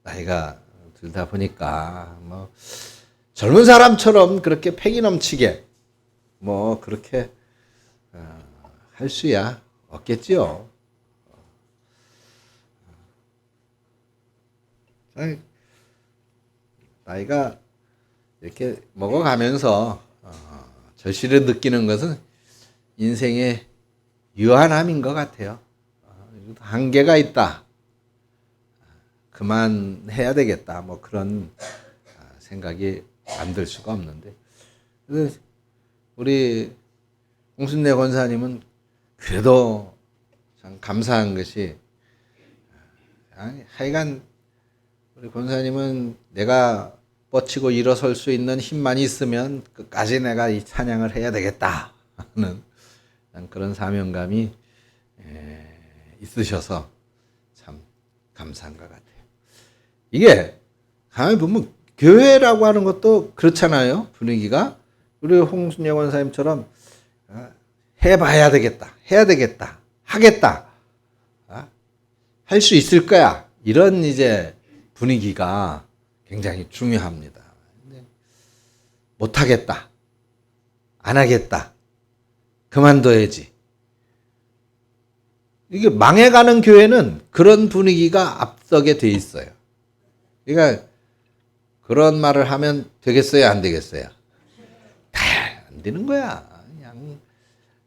나이가 들다 보니까 뭐 젊은 사람처럼 그렇게 패기 넘치게 뭐 그렇게 할 수야 없겠지요. 나이가 이렇게 먹어가면서 절실히 느끼는 것은 인생의 유한함인 것 같아요. 한계가 있다. 그만해야 되겠다. 뭐 그런 생각이 안 들 수가 없는데. 우리 홍순례 권사님은 그래도 참 감사한 것이 하여간 우리 권사님은 내가 뻗치고 일어설 수 있는 힘만 있으면 끝까지 내가 이 찬양을 해야 되겠다 하는 그런 사명감이 있으셔서 참 감사한 것 같아요. 이게 가만히 보면 교회라고 하는 것도 그렇잖아요. 분위기가 우리 홍순례 권사님처럼 해봐야 되겠다, 해야 되겠다, 하겠다, 할 수 있을 거야, 이런 이제 분위기가 굉장히 중요합니다. 못하겠다, 안 하겠다, 그만둬야지. 이게 망해가는 교회는 그런 분위기가 앞서게 돼 있어요. 그러니까 그런 말을 하면 되겠어요, 안 되겠어요? 다 안 되는 거야.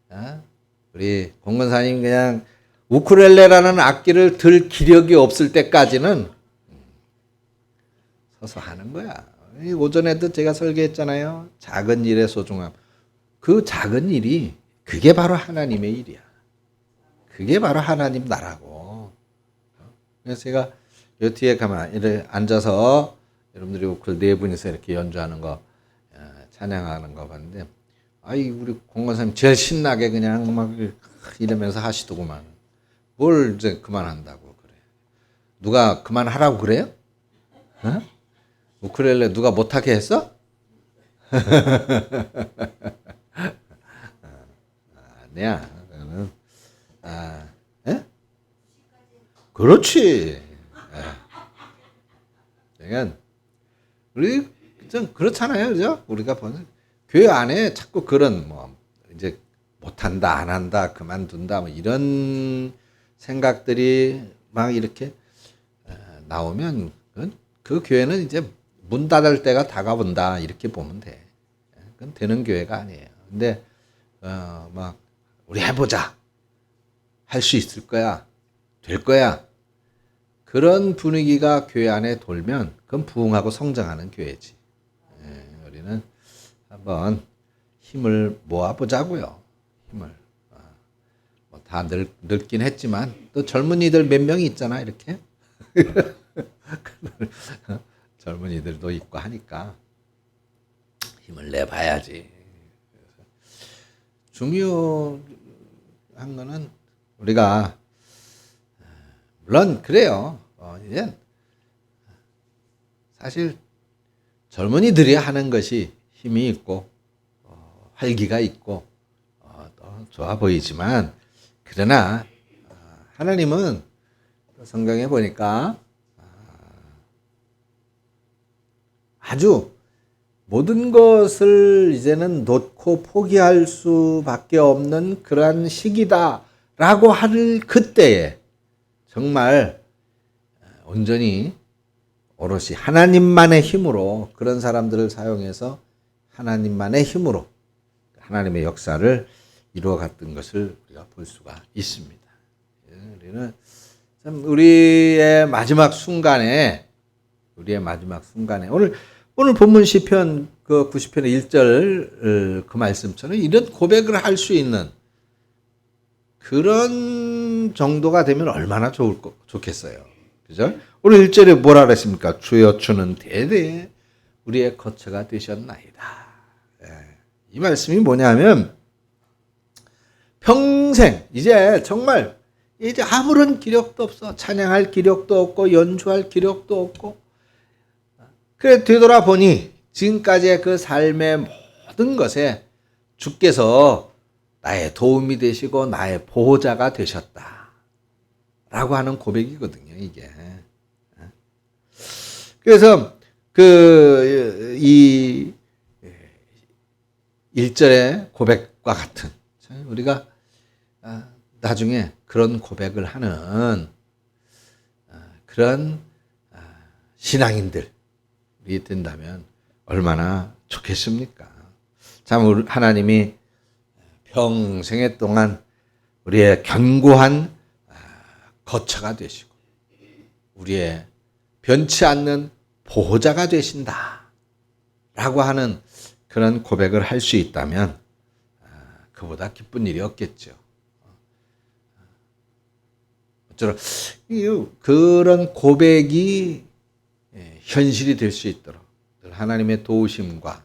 그냥 우리 공건사님 그냥 우쿨렐레라는 악기를 들 기력이 없을 때까지는 서서 하는 거야. 오전에도 제가 설계했잖아요. 작은 일의 소중함. 그 작은 일이 그게 바로 하나님의 일이야. 그게 바로 하나님 나라고. 그래서 제가 요 뒤에 가만 이렇게 앉아서 여러분들이 우쿨 네 분이서 이렇게 연주하는 거, 찬양하는 거 봤는데, 아이 우리 공건사님 제일 신나게 그냥 막 이러면서 하시더구만. 뭘 이제 그만한다고 그래. 누가 그만하라고 그래요? 어? 우쿨렐레 누가 못하게 했어? 아니야. 그렇지. 그러니까 우리 좀 그렇잖아요, 그죠? 우리가 보는 교회 안에 자꾸 그런 뭐 이제 못한다, 안 한다, 그만둔다, 뭐 이런 생각들이 막 이렇게 나오면 그 교회는 이제 문 닫을 때가 다가온다, 이렇게 보면 돼. 그건 되는 교회가 아니에요. 근데 막 우리 해보자, 할 수 있을 거야, 될 거야, 그런 분위기가 교회 안에 돌면 그건 부흥하고 성장하는 교회지. 우리는 한번 힘을 모아보자고요. 힘을. 뭐 다 늙긴 했지만 또 젊은이들 몇 명이 있잖아, 이렇게. 젊은이들도 있고 하니까 힘을 내봐야지. 중요한 거는 우리가 물론 그래요. 이제 사실 젊은이들이 하는 것이 힘이 있고 활기가 있고 또 좋아 보이지만, 그러나 하나님은 성경에 보니까 아주 모든 것을 이제는 놓고 포기할 수밖에 없는 그러한 시기다라고 할 그때에 정말 온전히 오롯이 하나님만의 힘으로 그런 사람들을 사용해서 하나님만의 힘으로 하나님의 역사를 이루어갔던 것을 우리가 볼 수가 있습니다. 우리는 참 우리의 마지막 순간에 오늘 본문 시편 그 90편의 1절 그 말씀처럼 이런 고백을 할 수 있는 그런 정도가 되면 얼마나 좋겠어요. 그죠? 오늘 1절에 뭐라 그랬습니까? 주여 주는 대대에 우리의 거처가 되셨나이다. 이 말씀이 뭐냐면 평생 이제 정말 이제 아무런 기력도 없어. 찬양할 기력도 없고 연주할 기력도 없고, 그래 되돌아보니 지금까지의 그 삶의 모든 것에 주께서 나의 도움이 되시고 나의 보호자가 되셨다 라고 하는 고백이거든요, 이게. 그래서 이 1절의 고백과 같은 우리가 나중에 그런 고백을 하는 그런 신앙인들이 된다면 얼마나 좋겠습니까? 참 하나님이 평생의 동안 우리의 견고한 거처가 되시고 우리의 변치 않는 보호자가 되신다 라고 하는 그런 고백을 할 수 있다면 그보다 기쁜 일이 없겠죠. 어쩌면 그런 고백이 현실이 될 수 있도록 하나님의 도우심과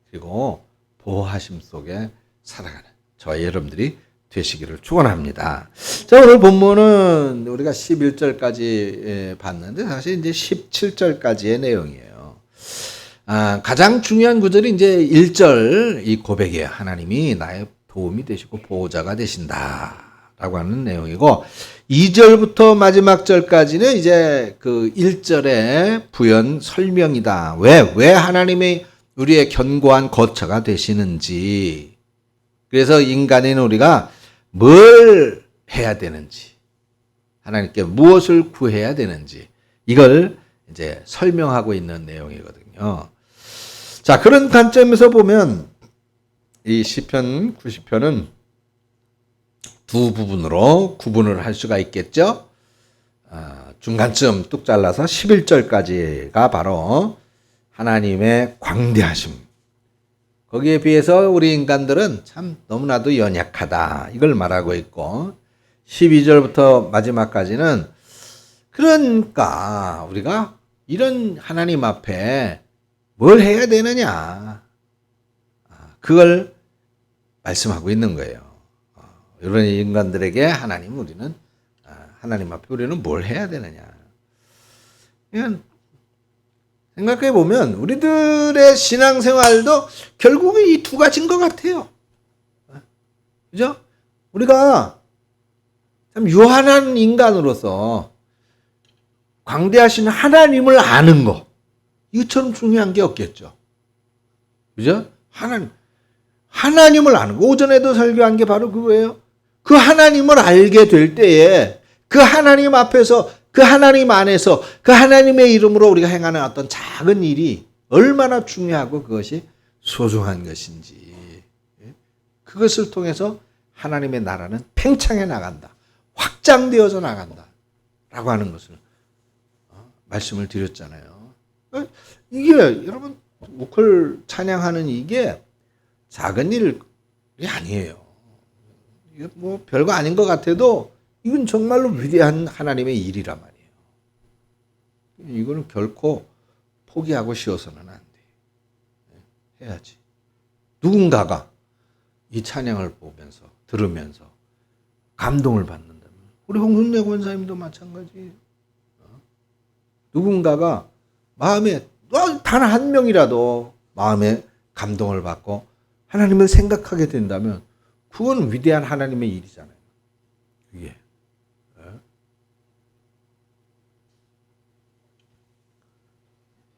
그리고 보호하심 속에 살아가는 저희 여러분들이 되시기를 축원합니다. 자, 오늘 본문은 우리가 11절까지 봤는데 사실 이제 17절까지의 내용이에요. 가장 중요한 구절이 이제 1절 이 고백이에요. 하나님이 나의 도움이 되시고 보호자가 되신다라고 하는 내용이고 2절부터 마지막 절까지는 이제 그 1절의 부연 설명이다. 왜 하나님이 우리의 견고한 거처가 되시는지, 그래서 인간인 우리가 뭘 해야 되는지, 하나님께 무엇을 구해야 되는지 이걸 이제 설명하고 있는 내용이거든요. 자, 그런 관점에서 보면 이 시편 90편은 두 부분으로 구분을 할 수가 있겠죠. 중간쯤 뚝 잘라서 11절까지가 바로 하나님의 광대하심, 거기에 비해서 우리 인간들은 참 너무나도 연약하다 이걸 말하고 있고 12절부터 마지막까지는 그러니까 우리가 이런 하나님 앞에 뭘 해야 되느냐 그걸 말씀하고 있는 거예요. 이런 인간들에게 우리는 하나님 앞에 우리는 뭘 해야 되느냐. 그냥 생각해 보면 우리들의 신앙생활도 결국은 이 두 가지인 것 같아요. 그죠? 우리가 참 유한한 인간으로서 광대하신 하나님을 아는 거, 이것처럼 중요한 게 없겠죠. 그죠? 하나님을 아는 거. 오전에도 설교한 게 바로 그거예요. 그 하나님을 알게 될 때에 그 하나님 앞에서, 그 하나님 안에서, 그 하나님의 이름으로 우리가 행하는 어떤 작은 일이 얼마나 중요하고 그것이 소중한 것인지, 그것을 통해서 하나님의 나라는 팽창해 나간다, 확장되어져 나간다 라고 하는 것을 말씀을 드렸잖아요. 이게 여러분 보컬 찬양하는 이게 작은 일이 아니에요. 이게 뭐 별거 아닌 것 같아도 이건 정말로 위대한 하나님의 일이란 말이에요. 이거는 결코 포기하고 쉬어서는 안 돼. 해야지. 누군가가 이 찬양을 보면서 들으면서 감동을 받는다면 우리 홍순례 권사님도 마찬가지예요. 누군가가 마음에 단 한 명이라도 마음에 감동을 받고 하나님을 생각하게 된다면 그건 위대한 하나님의 일이잖아요. 이게.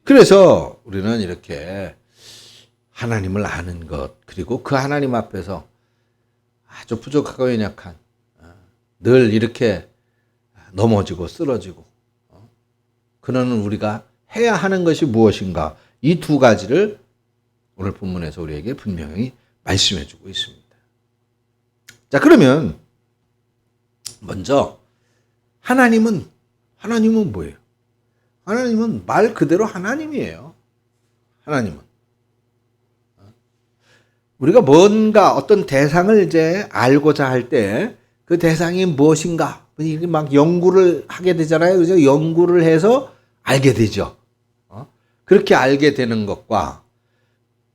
그래서 우리는 이렇게 하나님을 아는 것, 그리고 그 하나님 앞에서 아주 부족하고 연약한, 늘 이렇게 넘어지고 쓰러지고, 그러는 우리가 해야 하는 것이 무엇인가, 이 두 가지를 오늘 본문에서 우리에게 분명히 말씀해 주고 있습니다. 자, 그러면 먼저 하나님은 뭐예요? 하나님은 말 그대로 하나님이에요. 하나님은 우리가 뭔가 어떤 대상을 이제 알고자 할 때 그 대상이 무엇인가 막 연구를 하게 되잖아요. 그죠? 연구를 해서 알게 되죠. 그렇게 알게 되는 것과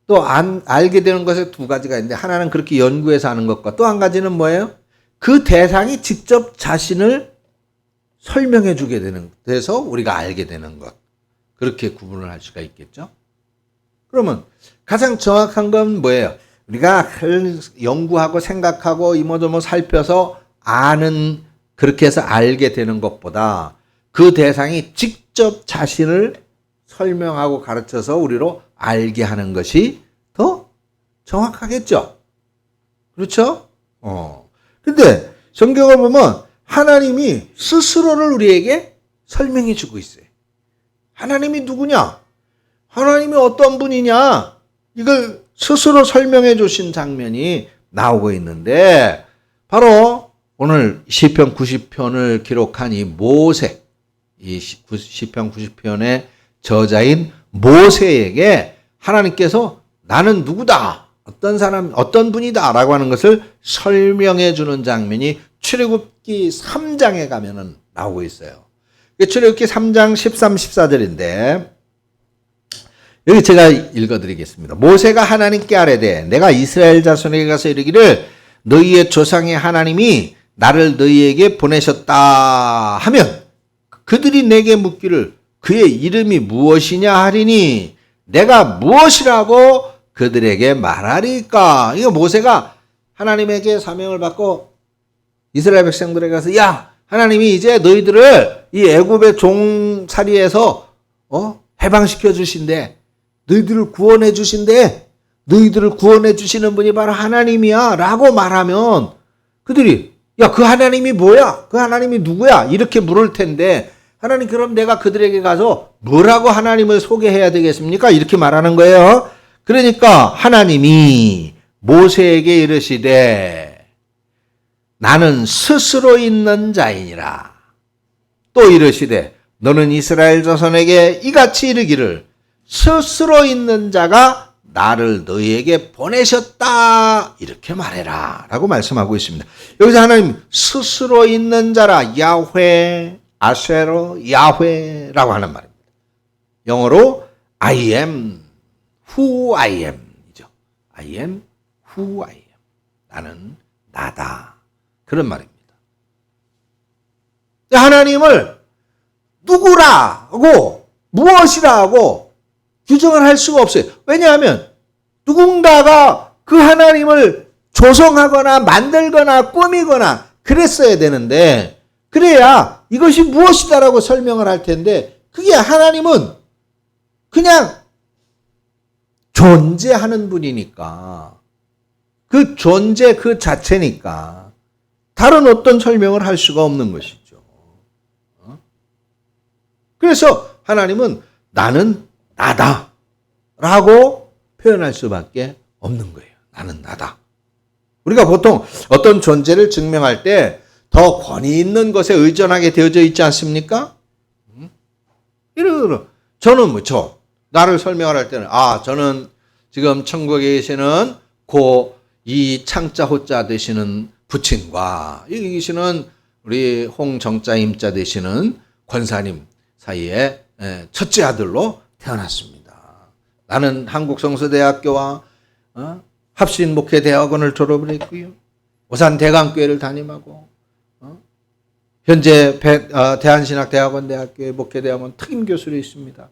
또 알게 되는 것에 두 가지가 있는데, 하나는 그렇게 연구해서 아는 것과 또 한 가지는 뭐예요? 그 대상이 직접 자신을 설명해 주게 되는, 돼서 우리가 알게 되는 것. 그렇게 구분을 할 수가 있겠죠? 그러면 가장 정확한 건 뭐예요? 우리가 연구하고 생각하고 이모저모 살펴서 아는, 그렇게 해서 알게 되는 것보다 그 대상이 직접 자신을 설명하고 가르쳐서 우리로 알게 하는 것이 더 정확하겠죠. 그렇죠? 근데 성경을 보면 하나님이 스스로를 우리에게 설명해 주고 있어요. 하나님이 누구냐? 하나님이 어떤 분이냐? 이걸 스스로 설명해 주신 장면이 나오고 있는데 바로 오늘 시편 90편을 기록한 이 모세, 이 시편 90편의 저자인 모세에게 하나님께서 나는 누구다, 어떤 사람, 어떤 분이다 라고 하는 것을 설명해 주는 장면이 출애굽기 3장에 가면은 나오고 있어요. 출애굽기 3장 13, 14절인데 여기 제가 읽어드리겠습니다. 모세가 하나님께 아뢰되 내가 이스라엘 자손에게 가서 이르기를 너희의 조상의 하나님이 나를 너희에게 보내셨다 하면 그들이 내게 묻기를 그의 이름이 무엇이냐 하리니 내가 무엇이라고 그들에게 말하리까. 이거 모세가 하나님에게 사명을 받고 이스라엘 백성들에게 가서 야, 하나님이 이제 너희들을 이 애굽의 종살이에서 해방시켜 주신대. 너희들을 구원해 주신대. 너희들을 구원해 주시는 분이 바로 하나님이야 라고 말하면 그들이 야, 그 하나님이 뭐야? 그 하나님이 누구야? 이렇게 물을 텐데 하나님, 그럼 내가 그들에게 가서 뭐라고 하나님을 소개해야 되겠습니까? 이렇게 말하는 거예요. 그러니까 하나님이 모세에게 이르시되 나는 스스로 있는 자이니라. 또 이르시되 너는 이스라엘 자손에게 이같이 이르기를 스스로 있는 자가 나를 너희에게 보내셨다 이렇게 말해라 라고 말씀하고 있습니다. 여기서 하나님 스스로 있는 자라 야훼, 아쉐로, 야훼라고 하는 말입니다. 영어로 I am who I am 이죠. I am who I am. 나는 나다. 그런 말입니다. 하나님을 누구라고 무엇이라고 규정을 할 수가 없어요. 왜냐하면 누군가가 그 하나님을 조성하거나 만들거나 꾸미거나 그랬어야 되는데 그래야 이것이 무엇이다라고 설명을 할 텐데 그게 하나님은 그냥 존재하는 분이니까 그 존재 그 자체니까 다른 어떤 설명을 할 수가 없는 것이죠. 그래서 하나님은 나는 나다 라고 표현할 수밖에 없는 거예요. 나는 나다. 우리가 보통 어떤 존재를 증명할 때 더 권위 있는 것에 의존하게 되어져 있지 않습니까? 저는 나를 설명을 할 때는 저는 지금 천국에 계시는 이 창자 호자 되시는 부친과 여기 계시는 우리 홍정자 임자 되시는 권사님 사이에 첫째 아들로 태어났습니다. 나는 한국성서대학교와 합신목회대학원을 졸업을 했고요. 오산 대강교회를 담임하고 현재 대한신학대학원 대학교의 목회대학원 특임교수로 있습니다.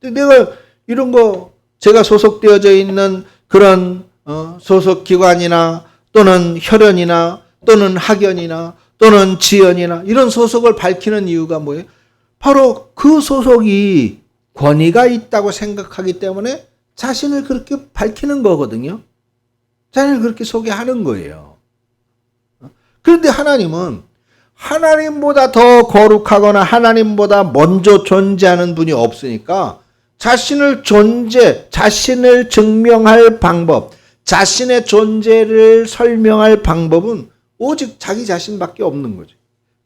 내가 이런 거 제가 소속되어져 있는 그런 소속기관이나 또는 혈연이나 또는 학연이나 또는 지연이나 이런 소속을 밝히는 이유가 뭐예요? 바로 그 소속이 권위가 있다고 생각하기 때문에 자신을 그렇게 밝히는 거거든요. 자신을 그렇게 소개하는 거예요. 그런데 하나님은 하나님보다 더 거룩하거나 하나님보다 먼저 존재하는 분이 없으니까 자신을 증명할 방법, 자신의 존재를 설명할 방법은 오직 자기 자신밖에 없는 거죠.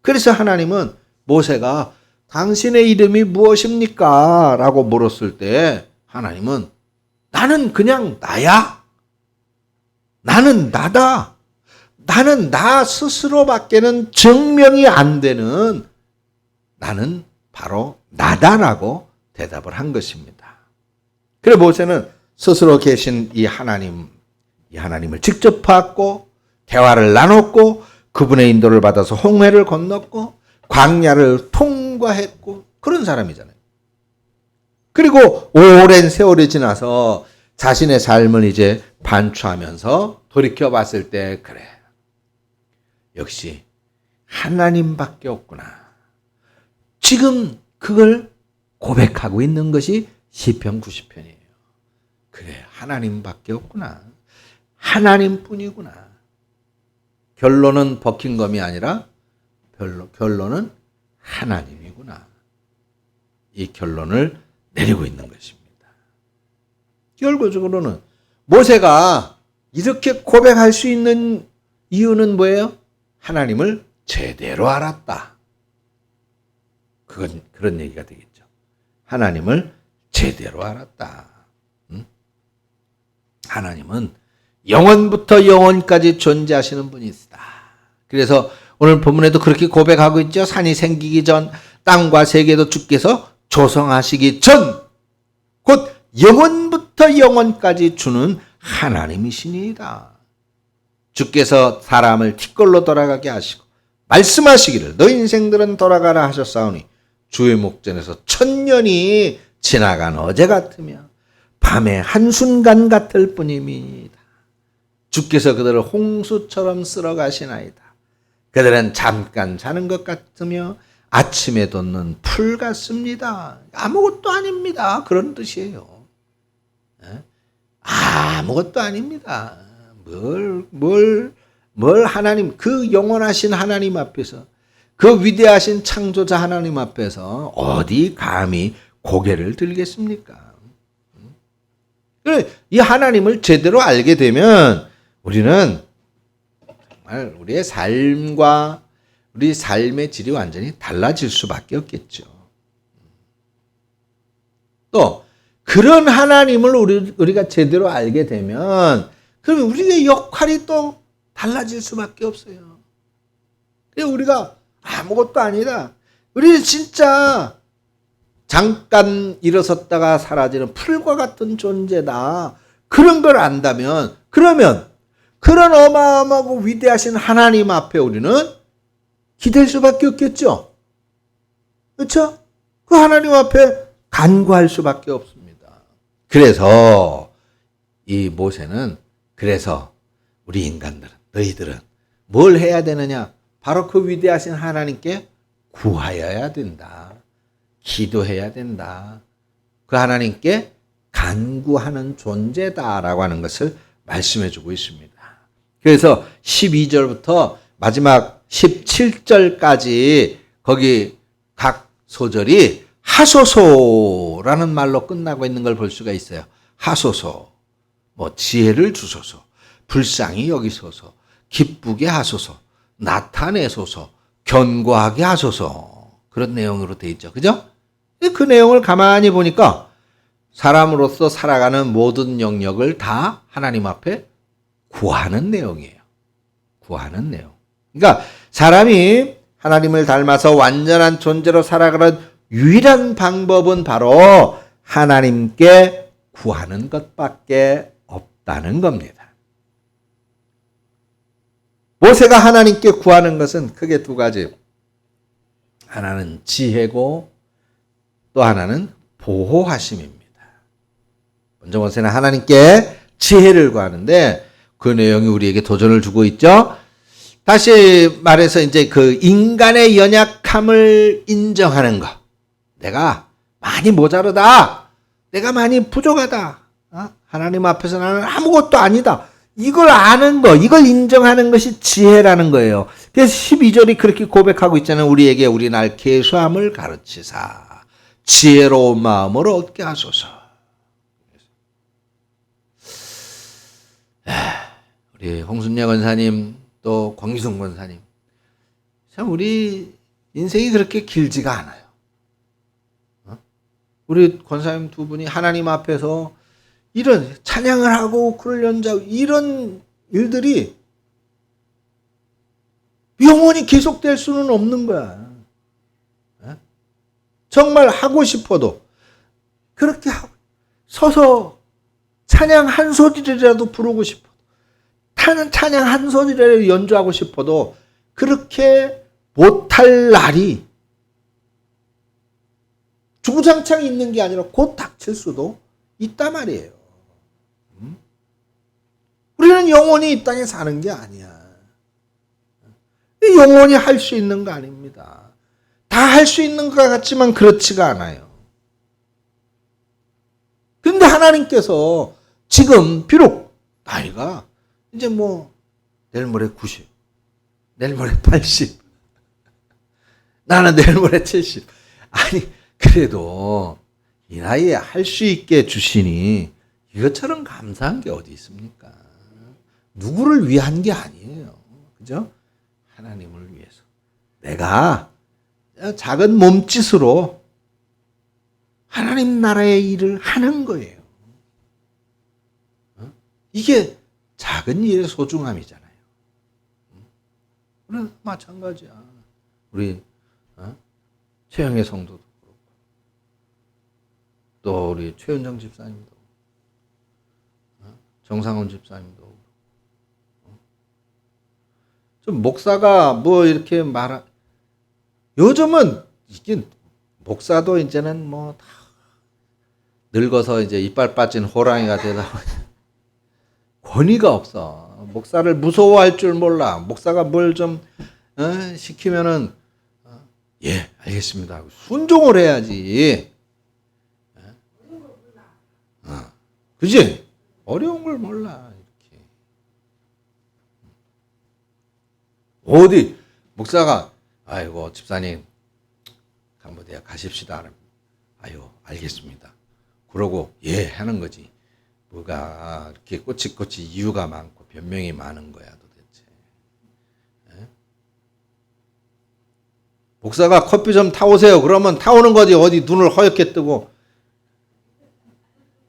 그래서 하나님은 모세가 당신의 이름이 무엇입니까? 라고 물었을 때 하나님은 나는 그냥 나야. 나는 나다. 나는 나 스스로밖에는 증명이 안 되는 나는 바로 나다라고 대답을 한 것입니다. 그래 모세는 스스로 계신 이 하나님을 직접 봤고 대화를 나눴고 그분의 인도를 받아서 홍해를 건넜고 광야를 통과했고 그런 사람이잖아요. 그리고 오랜 세월이 지나서 자신의 삶을 이제 반추하면서 돌이켜 봤을 때 그래. 역시 하나님밖에 없구나. 지금 그걸 고백하고 있는 것이 시편 90편이에요. 그래, 하나님밖에 없구나. 하나님뿐이구나. 결론은 버킹엄이 아니라 결론은 하나님이구나. 이 결론을 내리고 있는 것입니다. 결과적으로는 모세가 이렇게 고백할 수 있는 이유는 뭐예요? 하나님을 제대로 알았다. 그런 얘기가 되겠죠. 하나님을 제대로 알았다. 하나님은 영원부터 영원까지 존재하시는 분이시다. 그래서 오늘 본문에도 그렇게 고백하고 있죠. 산이 생기기 전 땅과 세계도 주께서 조성하시기 전 곧 영원부터 영원까지 주는 하나님이시니이다. 주께서 사람을 티끌로 돌아가게 하시고 말씀하시기를 너 인생들은 돌아가라 하셨사오니 주의 목전에서 1000년이 지나간 어제 같으며 밤의 한순간 같을 뿐입니다. 주께서 그들을 홍수처럼 쓸어가시나이다. 그들은 잠깐 자는 것 같으며 아침에 돋는 풀 같습니다. 아무것도 아닙니다. 그런 뜻이에요. 아무것도 아닙니다. 뭘 하나님, 그 영원하신 하나님 앞에서, 그 위대하신 창조자 하나님 앞에서 어디 감히 고개를 들겠습니까? 이 하나님을 제대로 알게 되면 우리는 정말 우리의 삶과 우리 삶의 질이 완전히 달라질 수밖에 없겠죠. 또 그런 하나님을 우리가 제대로 알게 되면 그러면 우리의 역할이 또 달라질 수밖에 없어요. 우리가 아무것도 아니다. 우리는 진짜 잠깐 일어섰다가 사라지는 풀과 같은 존재다. 그런 걸 안다면 그러면 그런 어마어마하고 위대하신 하나님 앞에 우리는 기댈 수밖에 없겠죠. 그렇죠? 그 하나님 앞에 간구할 수밖에 없습니다. 그래서 이 모세는 그래서 우리 인간들은 너희들은 뭘 해야 되느냐? 바로 그 위대하신 하나님께 구하여야 된다. 기도해야 된다. 그 하나님께 간구하는 존재다라고 하는 것을 말씀해 주고 있습니다. 그래서 12절부터 마지막 17절까지 거기 각 소절이 하소서라는 말로 끝나고 있는 걸 볼 수가 있어요. 하소서, 지혜를 주소서, 불쌍히 여기소서, 기쁘게 하소서, 나타내소서, 견고하게 하소서. 그런 내용으로 되어 있죠. 그죠? 그 내용을 가만히 보니까 사람으로서 살아가는 모든 영역을 다 하나님 앞에 구하는 내용이에요. 구하는 내용. 그러니까 사람이 하나님을 닮아서 완전한 존재로 살아가는 유일한 방법은 바로 하나님께 구하는 것밖에 없다는 겁니다. 모세가 하나님께 구하는 것은 크게 두 가지. 하나는 지혜고 또 하나는 보호하심입니다. 먼저 모세는 하나님께 지혜를 구하는데 그 내용이 우리에게 도전을 주고 있죠. 다시 말해서 이제 그 인간의 연약함을 인정하는 것. 내가 많이 모자르다. 내가 많이 부족하다. 하나님 앞에서 나는 아무것도 아니다. 이걸 아는 거, 이걸 인정하는 것이 지혜라는 거예요. 그래서 12절이 그렇게 고백하고 있잖아요. 우리에게 우리 날 계수함을 가르치사. 지혜로운 마음으로 얻게 하소서. 우리 홍순례 권사님 또 권기숙 권사님 참 우리 인생이 그렇게 길지가 않아요. 우리 권사님 두 분이 하나님 앞에서 이런 찬양을 하고 글을 연주하고 이런 일들이 영원히 계속될 수는 없는 거야. 정말 하고 싶어도 그렇게 서서 찬양 한 소절이라도 부르고 싶어. 찬양 한 소절이라도 연주하고 싶어도 그렇게 못할 날이 주구장창 있는 게 아니라 곧 닥칠 수도 있단 말이에요. 우리는 영원히 이 땅에 사는 게 아니야. 영원히 할 수 있는 거 아닙니다. 다 할 수 있는 것 같지만 그렇지가 않아요. 하나님께서 지금 비록 나이가 이제 뭐 내일 모레 90, 내일 모레 80, 나는 내일 모레 70. 아니 그래도 이 나이에 할 수 있게 주시니 이것처럼 감사한 게 어디 있습니까? 누구를 위한 게 아니에요. 그죠? 하나님을 위해서. 내가 작은 몸짓으로 하나님 나라의 일을 하는 거예요. 이게 작은 일의 소중함이잖아요. 그래 마찬가지야. 우리 최영애 성도도 그렇고 또 우리 최은정 집사님도 정상훈 집사님도 좀 목사가 뭐 이렇게 요즘은 이게 목사도 이제는 뭐 다 늙어서 이제 이빨 빠진 호랑이가 되다 보니 권위가 없어. 목사를 무서워할 줄 몰라. 목사가 뭘 좀 시키면은 예 알겠습니다. 순종을 해야지. 그지? 어려운 걸 몰라. 이렇게 어디 목사가 아이고 집사님 캄보디아 가십시다. 아유 알겠습니다. 그러고 예 하는 거지. 뭐가 이렇게 꼬치꼬치 이유가 많고 변명이 많은 거야 도대체. 에? 목사가 커피 좀 타오세요. 그러면 타오는 거지. 어디 눈을 허옇게 뜨고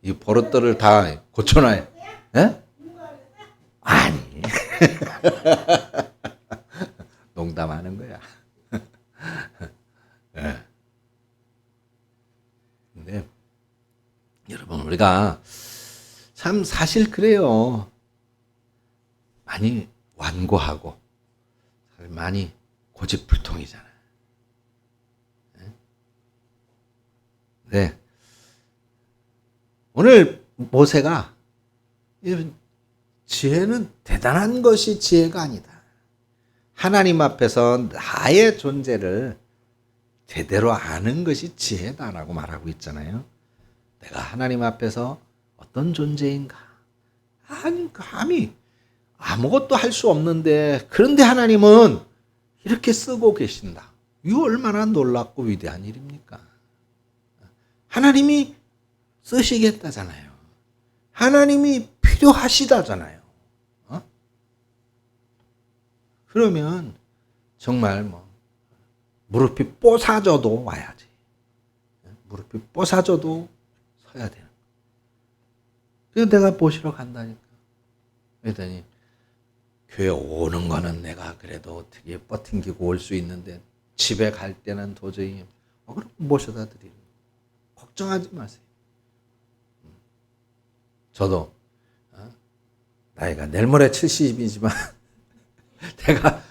이 버릇들을 다 고쳐놔요. 에? 아니 농담하는 거야. 네. 근데 여러분 우리가 참 사실 그래요. 많이 완고하고 많이 고집불통이잖아요. 네. 오늘 모세가 지혜는 대단한 것이 지혜가 아니다. 하나님 앞에서 나의 존재를 제대로 아는 것이 지혜다라고 말하고 있잖아요. 내가 하나님 앞에서 어떤 존재인가? 아니, 감히 아무것도 할 수 없는데 그런데 하나님은 이렇게 쓰고 계신다. 이거 얼마나 놀랍고 위대한 일입니까? 하나님이 쓰시겠다잖아요. 하나님이 필요하시다잖아요. 그러면 정말 뭐 무릎이 뽀사져도 와야지. 무릎이 뽀사져도 서야 되는. 그래서 내가 모시러 간다니까. 그랬더니 교회 오는 거는 내가 그래도 어떻게 버팅기고 올 수 있는데 집에 갈 때는 도저히 그럼 모셔다 드리는. 걱정하지 마세요. 저도 나이가 내일 모레 70이지만 내가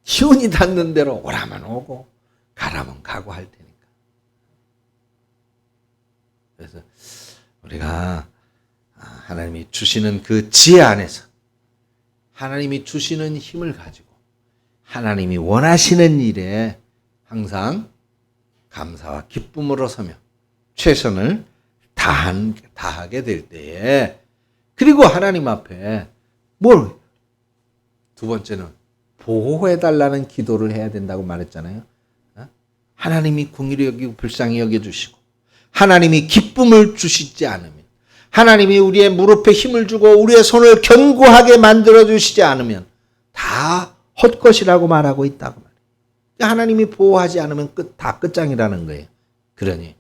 기운이 닿는 대로 오라면 오고 가라면 가고 할 테니까. 그래서 우리가 하나님이 주시는 그 지혜 안에서 하나님이 주시는 힘을 가지고 하나님이 원하시는 일에 항상 감사와 기쁨으로 서며 최선을 다하게 될 때에 그리고 하나님 앞에 두 번째는 보호해달라는 기도를 해야 된다고 말했잖아요. 하나님이 긍휼히 여기고 불쌍히 여겨주시고 하나님이 기쁨을 주시지 않으면 하나님이 우리의 무릎에 힘을 주고 우리의 손을 견고하게 만들어주시지 않으면 다 헛것이라고 말하고 있다고 말해요. 하나님이 보호하지 않으면 다 끝장이라는 거예요. 그러니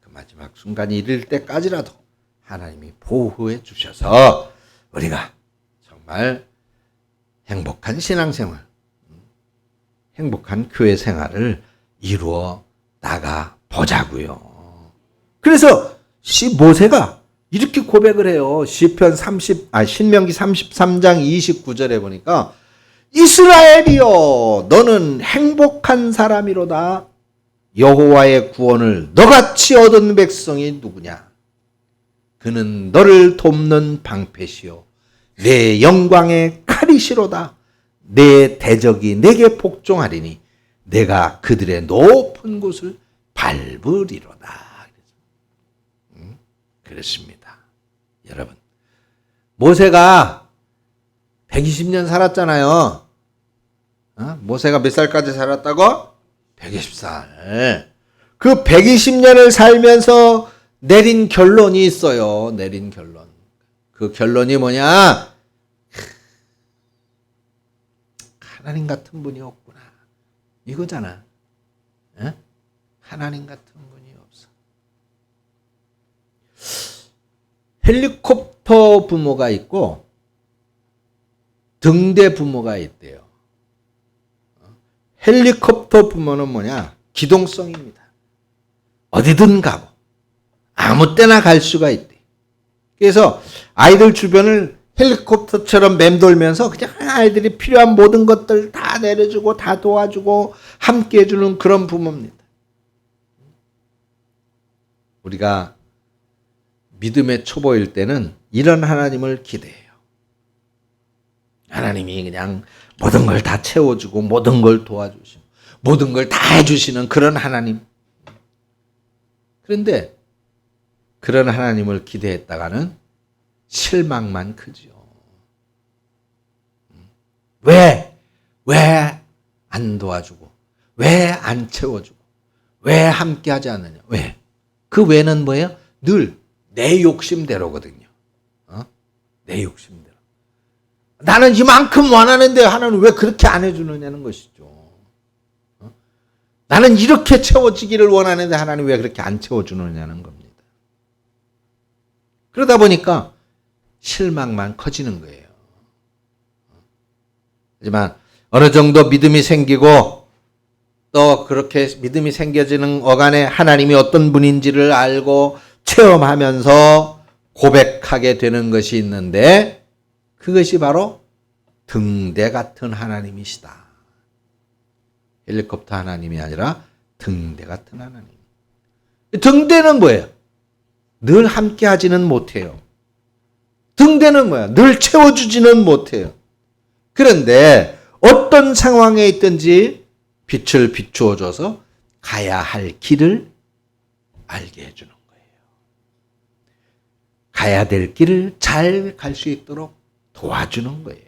그 마지막 순간이 이를 때까지라도 하나님이 보호해 주셔서 우리가 정말 행복한 신앙생활, 행복한 교회 생활을 이루어 나가 보자고요. 그래서 모세가 이렇게 고백을 해요. 신명기 33장 29절에 보니까 이스라엘이여 너는 행복한 사람이로다. 여호와의 구원을 너같이 얻은 백성이 누구냐? 그는 너를 돕는 방패시요 내 영광의 칼이시로다. 내 대적이 내게 복종하리니 내가 그들의 높은 곳을 밟으리로다. 그렇습니다. 여러분, 모세가 120년 살았잖아요. 모세가 몇 살까지 살았다고? 120살. 그 120년을 살면서 내린 결론이 있어요. 내린 결론. 그 결론이 뭐냐? 하나님 같은 분이 없구나. 이거잖아. 하나님 같은 분이 없어. 헬리콥터 부모가 있고 등대 부모가 있대요. 헬리콥터 부모는 뭐냐? 기동성입니다. 어디든 가고 아무 때나 갈 수가 있대. 그래서 아이들 주변을 헬리콥터처럼 맴돌면서 그냥 아이들이 필요한 모든 것들 다 내려주고 다 도와주고 함께 해주는 그런 부모입니다. 우리가 믿음의 초보일 때는 이런 하나님을 기대해요. 하나님이 그냥 모든 걸 다 채워주고 모든 걸 도와주시고 모든 걸 다 해주시는 그런 하나님. 그런데 그런 하나님을 기대했다가는 실망만 크죠. 왜 안 도와주고 왜 안 채워주고 왜 함께 하지 않느냐. 왜? 그 왜는 뭐예요? 늘 내 욕심대로거든요. 내 욕심대로. 나는 이만큼 원하는데 하나님 왜 그렇게 안 해주느냐는 것이죠. 나는 이렇게 채워지기를 원하는데 하나님 왜 그렇게 안 채워주느냐는 겁니다. 그러다 보니까 실망만 커지는 거예요. 하지만 어느 정도 믿음이 생기고 또 그렇게 믿음이 생겨지는 어간에 하나님이 어떤 분인지를 알고 체험하면서 고백하게 되는 것이 있는데 그것이 바로 등대 같은 하나님이시다. 헬리콥터 하나님이 아니라 등대 같은 하나님. 등대는 뭐예요? 늘 함께 하지는 못해요. 등대는 뭐야? 늘 채워주지는 못해요. 그런데 어떤 상황에 있든지 빛을 비추어줘서 가야 할 길을 알게 해주는 거예요. 가야 될 길을 잘 갈 수 있도록 도와주는 거예요.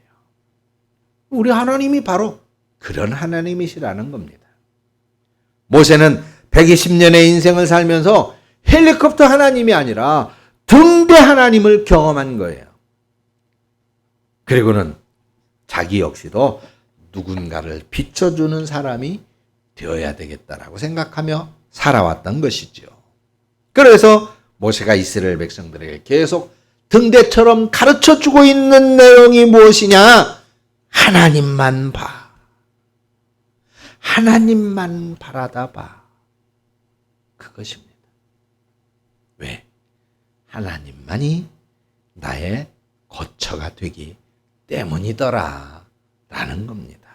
우리 하나님이 바로 그런 하나님이시라는 겁니다. 모세는 120년의 인생을 살면서 헬리콥터 하나님이 아니라 등대 하나님을 경험한 거예요. 그리고는 자기 역시도 누군가를 비춰주는 사람이 되어야 되겠다라고 생각하며 살아왔던 것이죠. 그래서 모세가 이스라엘 백성들에게 계속 등대처럼 가르쳐주고 있는 내용이 무엇이냐? 하나님만 봐. 하나님만 바라다 봐. 그것입니다. 왜? 하나님만이 나의 거처가 되기 때문이더라 라는 겁니다.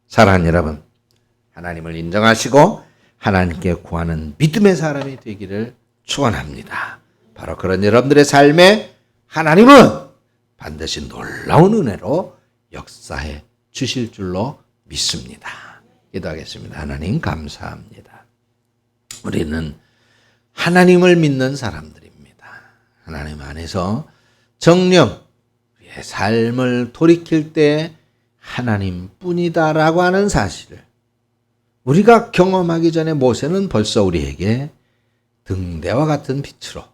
사랑하는 여러분, 하나님을 인정하시고 하나님께 구하는 믿음의 사람이 되기를 축원합니다. 바로 그런 여러분들의 삶에 하나님은 반드시 놀라운 은혜로 역사해 주실 줄로 믿습니다. 기도하겠습니다. 하나님 감사합니다. 우리는 하나님을 믿는 사람들입니다. 하나님 안에서 정녕 우리의 삶을 돌이킬 때 하나님뿐이다라고 하는 사실을 우리가 경험하기 전에 모세는 벌써 우리에게 등대와 같은 빛으로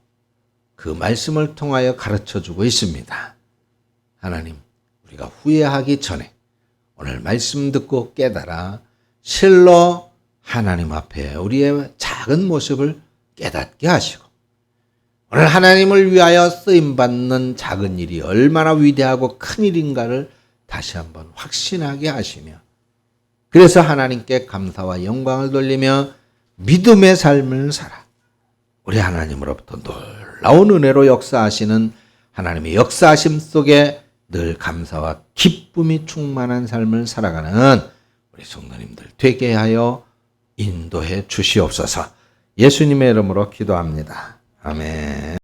그 말씀을 통하여 가르쳐주고 있습니다. 하나님, 우리가 후회하기 전에 오늘 말씀 듣고 깨달아 실로 하나님 앞에 우리의 작은 모습을 깨닫게 하시고 오늘 하나님을 위하여 쓰임받는 작은 일이 얼마나 위대하고 큰 일인가를 다시 한번 확신하게 하시며 그래서 하나님께 감사와 영광을 돌리며 믿음의 삶을 살아 우리 하나님으로부터 놀라운 은혜로 역사하시는 하나님의 역사하심 속에 늘 감사와 기쁨이 충만한 삶을 살아가는 우리 성도님들 되게 하여 인도해 주시옵소서. 예수님의 이름으로 기도합니다. 아멘.